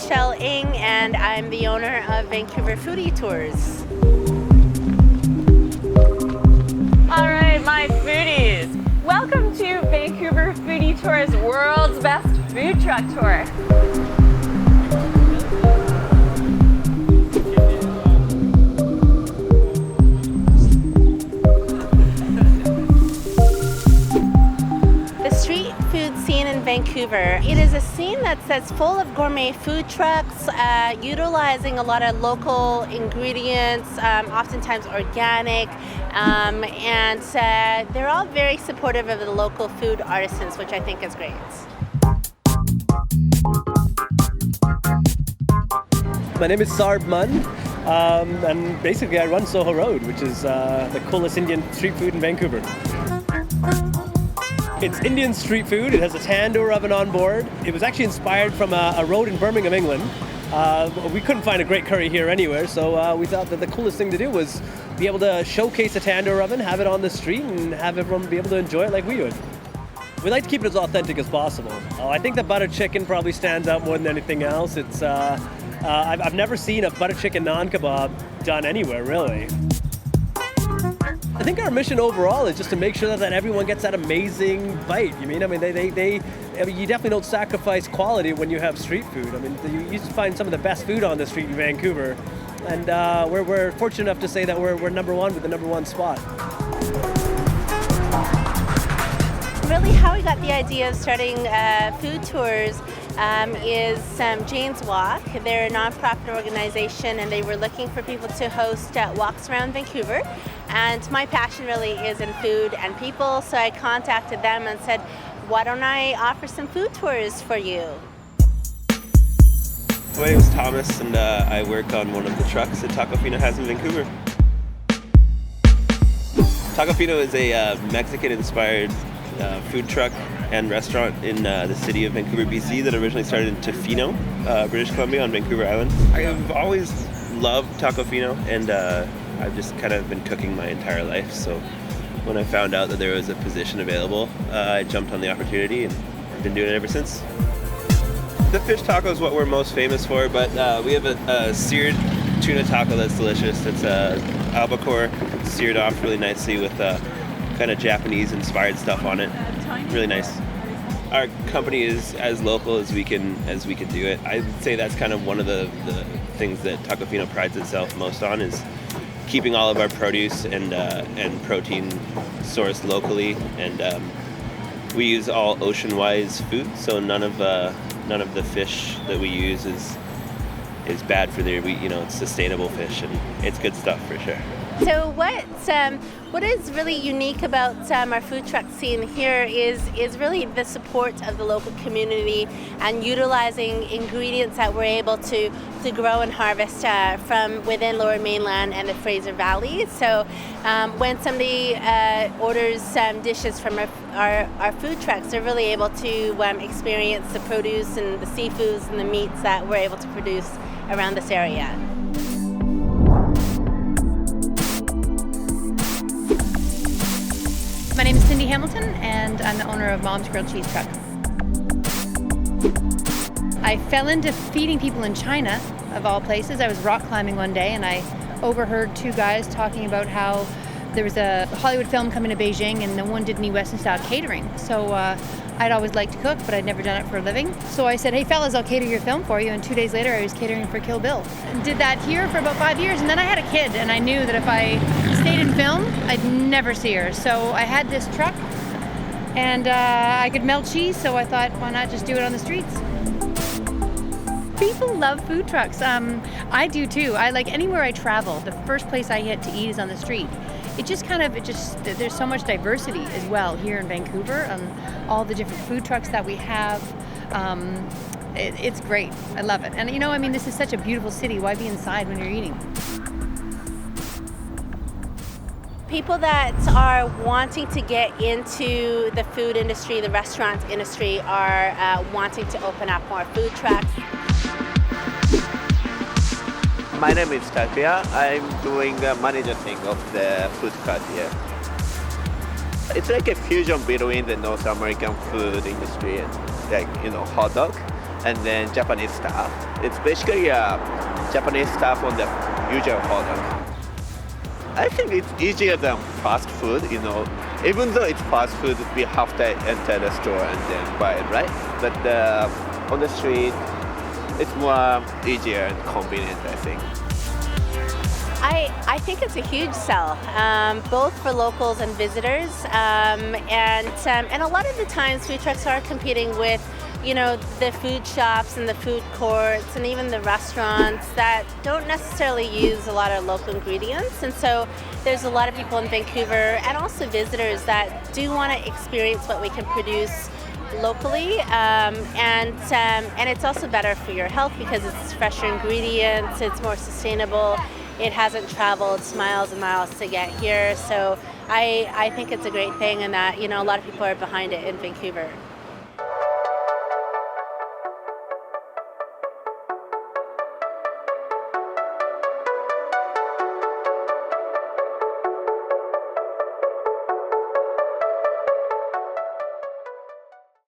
Michelle Ng, and I'm the owner of Vancouver Foodie Tours. All right, my foodies. Welcome to Vancouver Foodie Tour's World's Best Food Truck Tour. Vancouver. It is a scene that's full of gourmet food trucks, utilizing a lot of local ingredients, oftentimes organic, and they're all very supportive of the local food artisans, which I think is great. My name is Sarb Mund, and basically I run Soho Road, which is the coolest Indian street food in Vancouver. It's Indian street food. It has a tandoor oven on board. It was actually inspired from a road in Birmingham, England. We couldn't find a great curry here anywhere, so we thought that the coolest thing to do was be able to showcase a tandoor oven, have it on the street, and have everyone be able to enjoy it like we would. We like to keep it as authentic as possible. I think the butter chicken probably stands out more than anything else. It's I've never seen a butter chicken naan kebab done anywhere, really. I think our mission overall is just to make sure that everyone gets that amazing bite. You definitely don't sacrifice quality when you have street food. I mean, you used to find some of the best food on the street in Vancouver, and we're fortunate enough to say that we're number one with the number one spot. Really, how we got the idea of starting food tours is Jane's Walk. They're a nonprofit organization, and they were looking for people to host walks around Vancouver. And my passion really is in food and people, so I contacted them and said, why don't I offer some food tours for you? My name is Thomas, and I work on one of the trucks that Taco Fino has in Vancouver. Taco Fino is a Mexican-inspired food truck and restaurant in the city of Vancouver, BC, that originally started in Fino, British Columbia on Vancouver Island. I've always loved Taco Fino, and I've just kind of been cooking my entire life. So when I found out that there was a position available, I jumped on the opportunity, and I've been doing it ever since. The fish taco is what we're most famous for, but we have a seared tuna taco that's delicious. It's albacore seared off really nicely with kind of Japanese-inspired stuff on it. Really nice. Our company is as local as we can do it. I'd say that's kind of one of the things that Taco Fino prides itself most on, is keeping all of our produce and protein sourced locally, and we use all ocean-wise food, so none of the fish that we use is bad for it's sustainable fish, and it's good stuff for sure. So what is really unique about our food truck scene here is really the support of the local community and utilizing ingredients that we're able to grow and harvest from within Lower Mainland and the Fraser Valley. So when somebody orders dishes from our food trucks, they're really able to experience the produce and the seafoods and the meats that we're able to produce around this area. My name is Cindy Hamilton, and I'm the owner of Mom's Grilled Cheese Truck. I fell into feeding people in China, of all places. I was rock climbing one day, and I overheard two guys talking about how there was a Hollywood film coming to Beijing, and no one did any Western-style catering. So I'd always liked to cook, but I'd never done it for a living. So I said, hey fellas, I'll cater your film for you, and 2 days later I was catering for Kill Bill. Did that here for about 5 years, and then I had a kid, and I knew that if I stayed in film, I'd never see her. So I had this truck, and I could melt cheese, so I thought, why not just do it on the streets? People love food trucks. I do too. I like anywhere I travel, the first place I hit to eat is on the street. There's so much diversity as well here in Vancouver, all the different food trucks that we have. It's great. I love it. And this is such a beautiful city. Why be inside when you're eating? People that are wanting to get into the food industry, the restaurant industry, are wanting to open up more food trucks. My name is Takuya. I'm doing managing of the food truck here. It's like a fusion between the North American food industry and hot dog and then Japanese stuff. It's basically Japanese stuff on the usual product. I think it's easier than fast food, Even though it's fast food, we have to enter the store and then buy it, right? But on the street, it's more easier and convenient, I think. I think it's a huge sell, both for locals and visitors, and a lot of the times food trucks are competing with, the food shops and the food courts and even the restaurants that don't necessarily use a lot of local ingredients. And so there's a lot of people in Vancouver and also visitors that do want to experience what we can produce locally, and it's also better for your health because it's fresher ingredients, it's more sustainable. It hasn't traveled miles and miles to get here, so I think it's a great thing, and that a lot of people are behind it in Vancouver.